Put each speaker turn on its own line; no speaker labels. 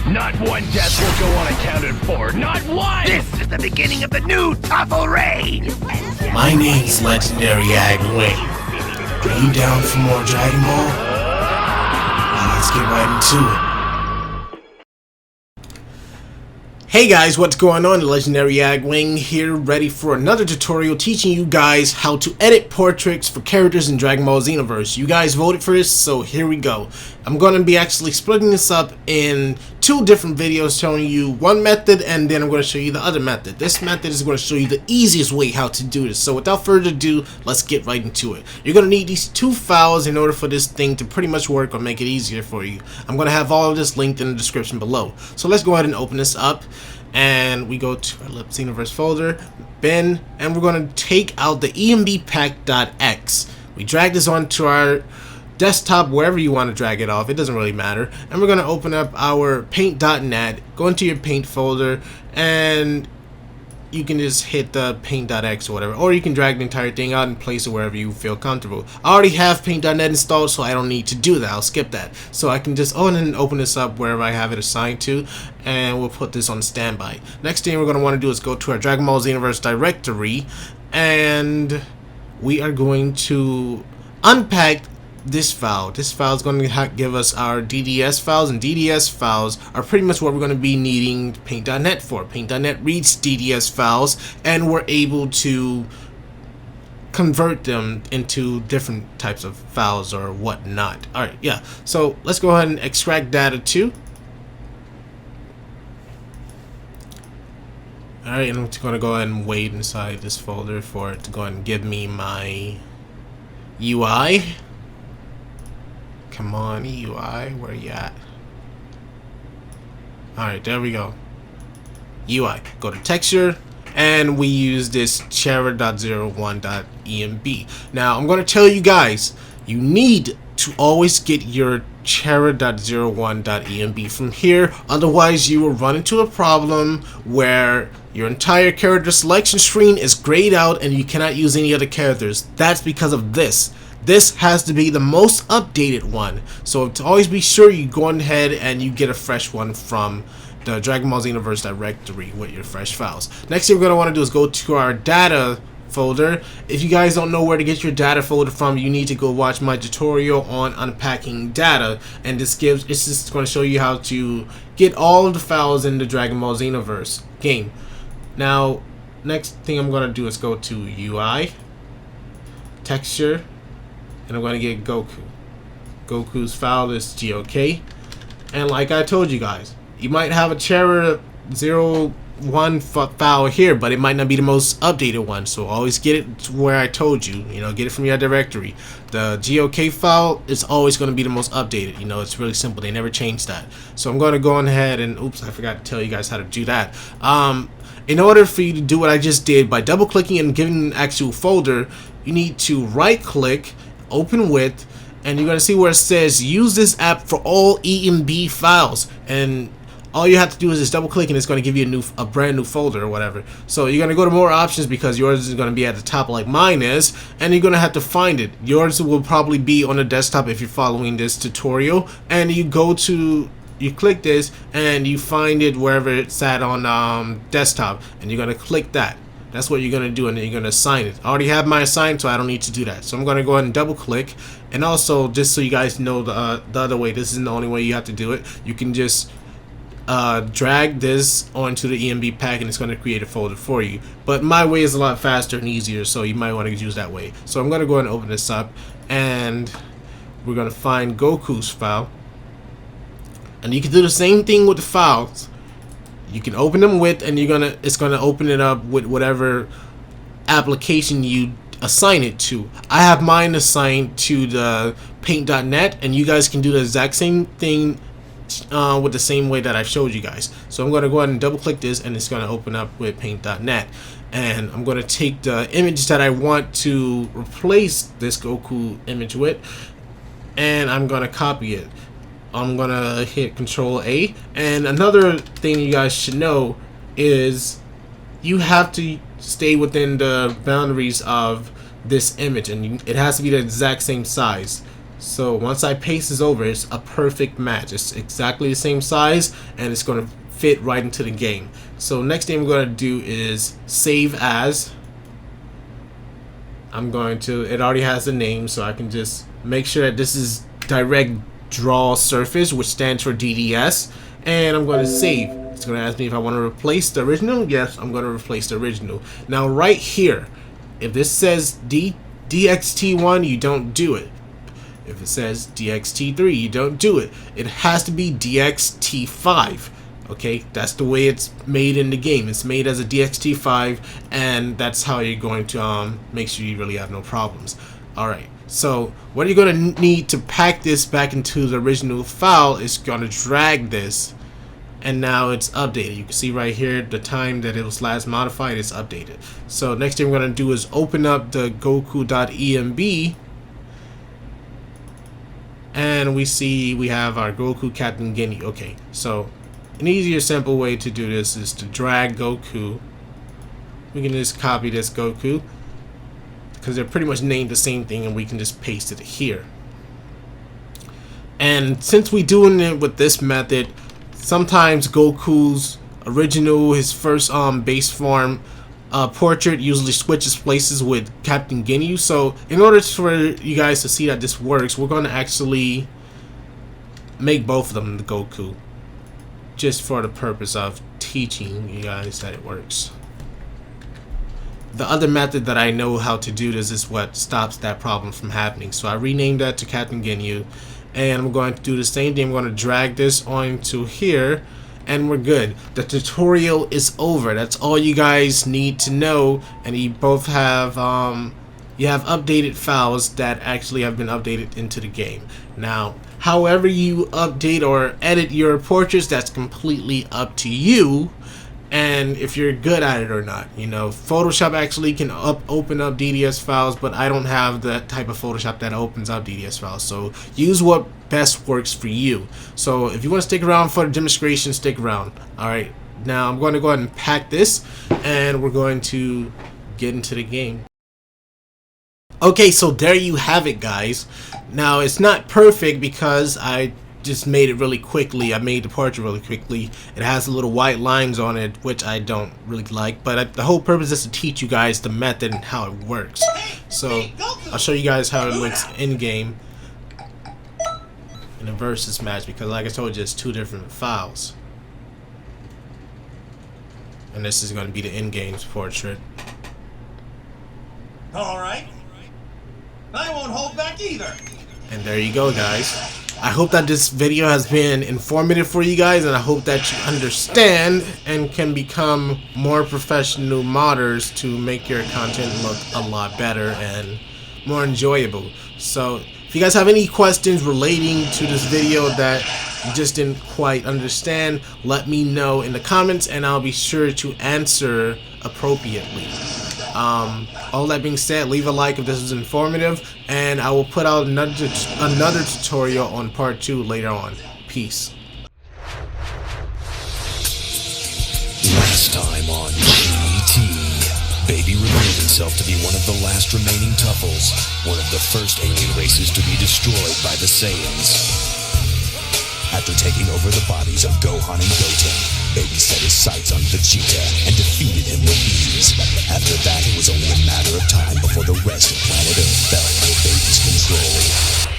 Not one death will go unaccounted for. Not one! This is the beginning of the new Tafel reign!
My name's Legendary Agwang. Are you down for more Dragon Ball? Well, let's get right into it. Hey guys, what's going on? Legendary Agwang here, ready for another tutorial teaching you guys how to edit portraits for characters in Dragon Ball Xenoverse. You guys voted for this, so here we go. I'm going to be actually splitting this up in two different videos, showing you one method and then I'm going to show you the other method. This method is going to show you the easiest way how to do this. So without further ado, let's get right into it. You're going to need these two files in order for this thing to pretty much work or make it easier for you. I'm going to have all of this linked in the description below. So let's go ahead and open this up. And we go to our Xenoverse folder, bin, and we're going to take out the embpack.x. We drag this onto our desktop, wherever you want to drag it off, it doesn't really matter. And we're going to open up our paint.net, go into your paint folder, and you can just hit the paint.x or whatever, or you can drag the entire thing out and place it wherever you feel comfortable. I already have paint.net installed, so I don't need to do that. I'll skip that. So I can just open this up wherever I have it assigned to, and we'll put this on standby. Next thing we're going to want to do is go to our Dragon Ball Xenoverse directory, and we are going to unpack this file. This file is going to give us our DDS files, and DDS files are pretty much what we're going to be needing paint.net for. Paint.net reads DDS files, and we're able to convert them into different types of files or whatnot. Alright, yeah. So let's go ahead and extract data to. Alright, and I'm just going to go ahead and wait inside this folder for it to go ahead and give me my UI. Come on, UI, where you at? Alright, there we go. UI. Go to texture, and we use this chara.01.emb. Now, I'm going to tell you guys, you need to always get your chara.01.emb from here, otherwise you will run into a problem where your entire character selection screen is grayed out and you cannot use any other characters. That's because of this. This has to be the most updated one, so to always be sure you go ahead and you get a fresh one from the Dragon Ball Xenoverse directory with your fresh files. Next thing we're going to want to do is go to our data folder. If you guys don't know where to get your data folder from, you need to go watch my tutorial on unpacking data, and it's just going to show you how to get all of the files in the Dragon Ball Xenoverse game. Now, next thing I'm going to do is go to UI, texture, and I'm going to get Goku. Goku's file is GOK. And like I told you guys, you might have a Chara 01 file here, but it might not be the most updated one. So always get it to where I told you. You know, get it from your directory. The GOK file is always going to be the most updated. You know, it's really simple. They never change that. So I'm going to go ahead and, oops, I forgot to tell you guys how to do that. In order for you to do what I just did, by double clicking and giving an actual folder, you need to right click, open with, and you're going to see where it says use this app for all EMB files, and all you have to do is just double click and it's going to give you a brand new folder or whatever. So you're going to go to more options because yours is going to be at the top like mine is, and you're going to have to find it. Yours will probably be on the desktop if you're following this tutorial, and you click this and you find it wherever it's at on desktop, and you're going to click that. That's what you're going to do, and then you're going to assign it. I already have mine assigned, so I don't need to do that. So I'm going to go ahead and double click. And also, just so you guys know the other way, this isn't the only way you have to do it. You can just drag this onto the EMB pack and it's going to create a folder for you. But my way is a lot faster and easier, so you might want to use that way. So I'm going to go ahead and open this up, and we're going to find Goku's file. And you can do the same thing with the files. You can open them with, and it's gonna open it up with whatever application you assign it to. I have mine assigned to the paint.net, and you guys can do the exact same thing with the same way that I showed you guys. So I'm gonna go ahead and double click this, and it's gonna open up with paint.net. And I'm gonna take the image that I want to replace this Goku image with, and I'm gonna copy it. I'm gonna hit Control A. And another thing you guys should know is you have to stay within the boundaries of this image, and it has to be the exact same size. So once I paste this over, it's a perfect match. It's exactly the same size, and it's going to fit right into the game. So next thing I'm going to do is save as. I'm going to, it already has a name, so I can just make sure that this is direct draw surface, which stands for DDS, and I'm going to save. It's going to ask me if I want to replace the original. Yes, I'm going to replace the original. Now right here, if this says DXT1, you don't do it. If it says DXT3, you don't do it. It has to be DXT5. Okay, that's the way it's made in the game. It's made as a DXT5, and that's how you're going to make sure you really have no problems. Alright, so what you're going to need to pack this back into the original file is going to drag this, and now it's updated. You can see right here the time that it was last modified is updated. So next thing we're going to do is open up the Goku.emb, and we see we have our Goku Captain Ginyu. Okay, so an easier, simple way to do this is to drag Goku. We can just copy this Goku, because they're pretty much named the same thing, and we can just paste it here. And since we're doing it with this method, sometimes Goku's original, his first base form portrait usually switches places with Captain Ginyu. So in order for you guys to see that this works, we're going to actually make both of them the Goku, just for the purpose of teaching you guys that it works. The other method that I know how to do this is what stops that problem from happening. So I renamed that to Captain Ginyu, and I'm going to do the same thing. I'm going to drag this onto here, and we're good. The tutorial is over. That's all you guys need to know, and you both have you have updated files that actually have been updated into the game. Now, however you update or edit your portraits, that's completely up to you, and if you're good at it or not. You know, Photoshop actually can open up DDS files, but I don't have that type of Photoshop that opens up DDS files. So use what best works for you. So if you want to stick around for the demonstration, stick around. Alright, now I'm going to go ahead and pack this, and we're going to get into the game. Okay, so there you have it, guys. Now, it's not perfect because I just made it really quickly. I made the portrait really quickly. It has little white lines on it, which I don't really like, but the whole purpose is to teach you guys the method and how it works. So I'll show you guys how it looks in game in a versus match, because like I told you, it's two different files, and this is going to be the in-game portrait.
Alright, I won't hold back either.
And there you go, guys. I hope that this video has been informative for you guys, and I hope that you understand and can become more professional modders to make your content look a lot better and more enjoyable. So if you guys have any questions relating to this video that you just didn't quite understand, let me know in the comments, and I'll be sure to answer appropriately. All that being said, leave a like if this was informative, and I will put out another tutorial on part 2 later on. Peace.
Last time on GT, Baby revealed himself to be one of the last remaining Tuffles, one of the first alien races to be destroyed by the Saiyans. After taking over the bodies of Gohan and Goten, Baby set his sights on Vegeta and defeated him with ease. After that, it was only a matter of time before the rest of planet Earth fell under Baby's control.